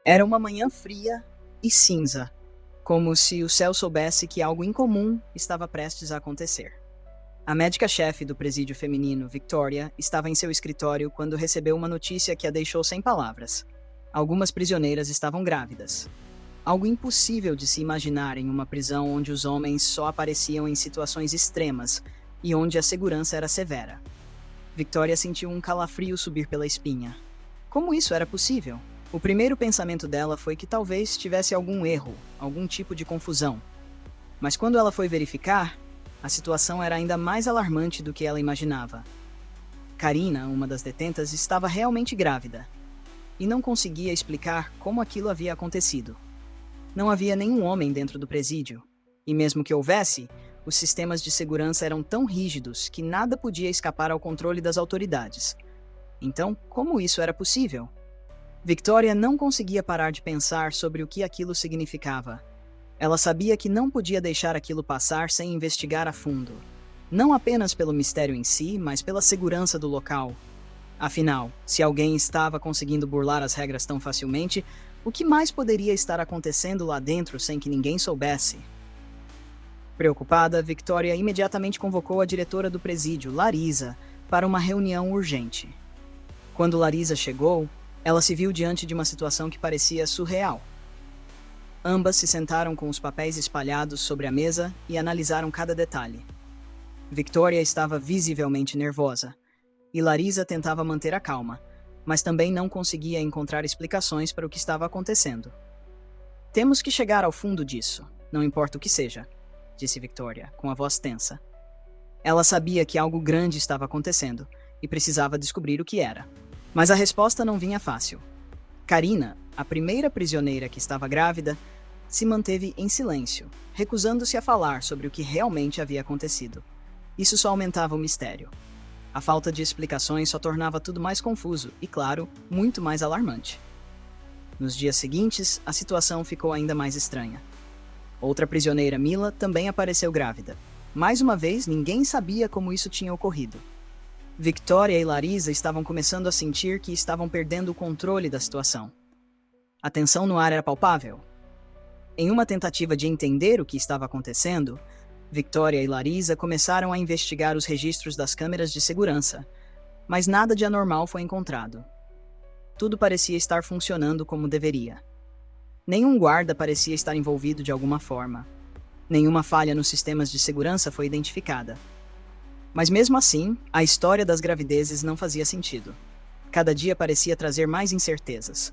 Era uma manhã fria e cinza, como se o céu soubesse que algo incomum estava prestes a acontecer. A médica-chefe do presídio feminino, Victoria, estava em seu escritório quando recebeu uma notícia que a deixou sem palavras. Algumas prisioneiras estavam grávidas. Algo impossível de se imaginar em uma prisão onde os homens só apareciam em situações extremas e onde a segurança era severa. Victoria sentiu um calafrio subir pela espinha. Como isso era possível? O primeiro pensamento dela foi que talvez tivesse algum erro, algum tipo de confusão. Mas quando ela foi verificar, a situação era ainda mais alarmante do que ela imaginava. Karina, uma das detentas, estava realmente grávida e não conseguia explicar como aquilo havia acontecido. Não havia nenhum homem dentro do presídio, e mesmo que houvesse, os sistemas de segurança eram tão rígidos que nada podia escapar ao controle das autoridades. Então, como isso era possível? Victoria não conseguia parar de pensar sobre o que aquilo significava. Ela sabia que não podia deixar aquilo passar sem investigar a fundo. Não apenas pelo mistério em si, mas pela segurança do local. Afinal, se alguém estava conseguindo burlar as regras tão facilmente, o que mais poderia estar acontecendo lá dentro sem que ninguém soubesse? Preocupada, Victoria imediatamente convocou a diretora do presídio, Larisa, para uma reunião urgente. Quando Larisa chegou, ela se viu diante de uma situação que parecia surreal. Ambas se sentaram com os papéis espalhados sobre a mesa e analisaram cada detalhe. Victoria estava visivelmente nervosa, e Larisa tentava manter a calma, mas também não conseguia encontrar explicações para o que estava acontecendo. "Temos que chegar ao fundo disso, não importa o que seja", disse Victoria, com a voz tensa. Ela sabia que algo grande estava acontecendo e precisava descobrir o que era. Mas a resposta não vinha fácil. Karina, a primeira prisioneira que estava grávida, se manteve em silêncio, recusando-se a falar sobre o que realmente havia acontecido. Isso só aumentava o mistério. A falta de explicações só tornava tudo mais confuso e, claro, muito mais alarmante. Nos dias seguintes, a situação ficou ainda mais estranha. Outra prisioneira, Mila, também apareceu grávida. Mais uma vez, ninguém sabia como isso tinha ocorrido. Victoria e Larisa estavam começando a sentir que estavam perdendo o controle da situação. A tensão no ar era palpável. Em uma tentativa de entender o que estava acontecendo, Victoria e Larisa começaram a investigar os registros das câmeras de segurança, mas nada de anormal foi encontrado. Tudo parecia estar funcionando como deveria. Nenhum guarda parecia estar envolvido de alguma forma. Nenhuma falha nos sistemas de segurança foi identificada. Mas mesmo assim, a história das gravidezes não fazia sentido. Cada dia parecia trazer mais incertezas.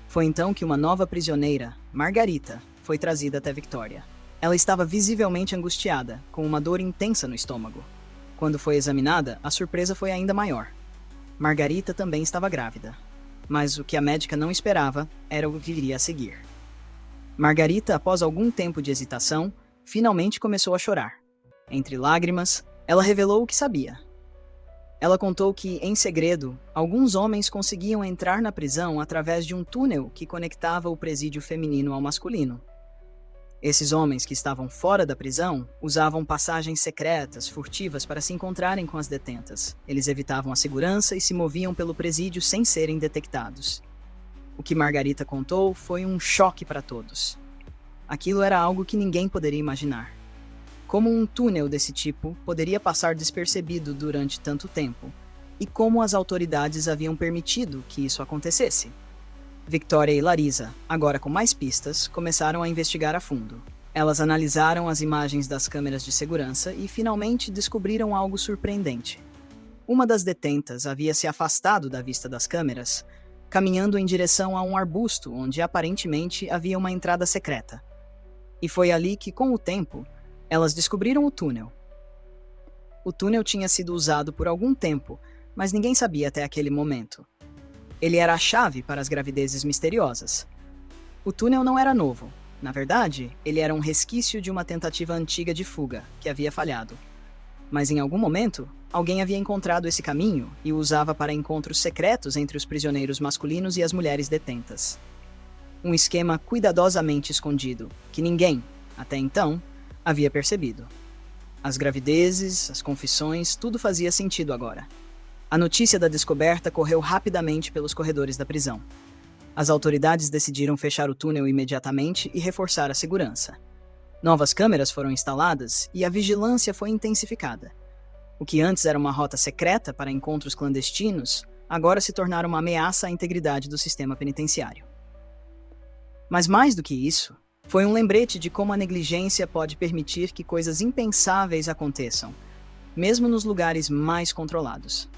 Foi então que uma nova prisioneira, Margarita, foi trazida até Victoria. Ela estava visivelmente angustiada, com uma dor intensa no estômago. Quando foi examinada, a surpresa foi ainda maior. Margarita também estava grávida. Mas o que a médica não esperava era o que viria a seguir. Margarita, após algum tempo de hesitação, finalmente começou a chorar. Entre lágrimas, ela revelou o que sabia. Ela contou que, em segredo, alguns homens conseguiam entrar na prisão através de um túnel que conectava o presídio feminino ao masculino. Esses homens que estavam fora da prisão usavam passagens secretas, furtivas, para se encontrarem com as detentas. Eles evitavam a segurança e se moviam pelo presídio sem serem detectados. O que Margarita contou foi um choque para todos. Aquilo era algo que ninguém poderia imaginar. Como um túnel desse tipo poderia passar despercebido durante tanto tempo? E como as autoridades haviam permitido que isso acontecesse? Victoria e Larisa, agora com mais pistas, começaram a investigar a fundo. Elas analisaram as imagens das câmeras de segurança e finalmente descobriram algo surpreendente. Uma das detentas havia se afastado da vista das câmeras, caminhando em direção a um arbusto onde aparentemente havia uma entrada secreta. E foi ali que, com o tempo, elas descobriram o túnel. O túnel tinha sido usado por algum tempo, mas ninguém sabia até aquele momento. Ele era a chave para as gravidezes misteriosas. O túnel não era novo. Na verdade, ele era um resquício de uma tentativa antiga de fuga, que havia falhado. Mas em algum momento, alguém havia encontrado esse caminho e o usava para encontros secretos entre os prisioneiros masculinos e as mulheres detentas. Um esquema cuidadosamente escondido, que ninguém, até então, havia percebido. As gravidezes, as confissões, tudo fazia sentido agora. A notícia da descoberta correu rapidamente pelos corredores da prisão. As autoridades decidiram fechar o túnel imediatamente e reforçar a segurança. Novas câmeras foram instaladas e a vigilância foi intensificada. O que antes era uma rota secreta para encontros clandestinos, agora se tornaram uma ameaça à integridade do sistema penitenciário. Mas mais do que isso, foi um lembrete de como a negligência pode permitir que coisas impensáveis aconteçam, mesmo nos lugares mais controlados.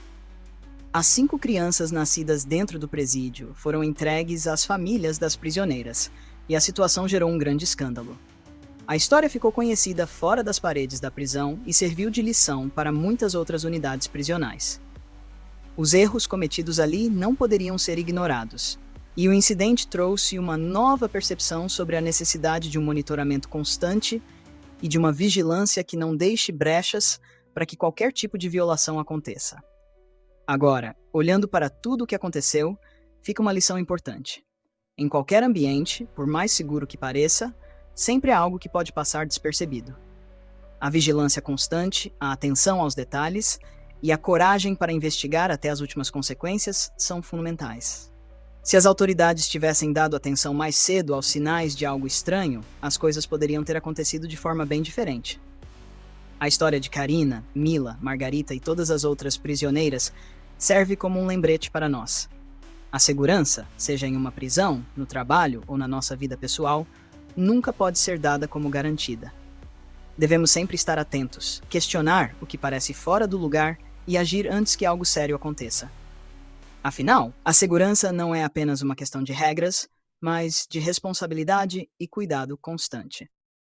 As 5 crianças nascidas dentro do presídio foram entregues às famílias das prisioneiras, e a situação gerou um grande escândalo. A história ficou conhecida fora das paredes da prisão e serviu de lição para muitas outras unidades prisionais. Os erros cometidos ali não poderiam ser ignorados, e o incidente trouxe uma nova percepção sobre a necessidade de um monitoramento constante e de uma vigilância que não deixe brechas para que qualquer tipo de violação aconteça. Agora, olhando para tudo o que aconteceu, fica uma lição importante. Em qualquer ambiente, por mais seguro que pareça, sempre há algo que pode passar despercebido. A vigilância constante, a atenção aos detalhes e a coragem para investigar até as últimas consequências são fundamentais. Se as autoridades tivessem dado atenção mais cedo aos sinais de algo estranho, as coisas poderiam ter acontecido de forma bem diferente. A história de Karina, Mila, Margarita e todas as outras prisioneiras serve como um lembrete para nós. A segurança, seja em uma prisão, no trabalho ou na nossa vida pessoal, nunca pode ser dada como garantida. Devemos sempre estar atentos, questionar o que parece fora do lugar e agir antes que algo sério aconteça. Afinal, a segurança não é apenas uma questão de regras, mas de responsabilidade e cuidado constante.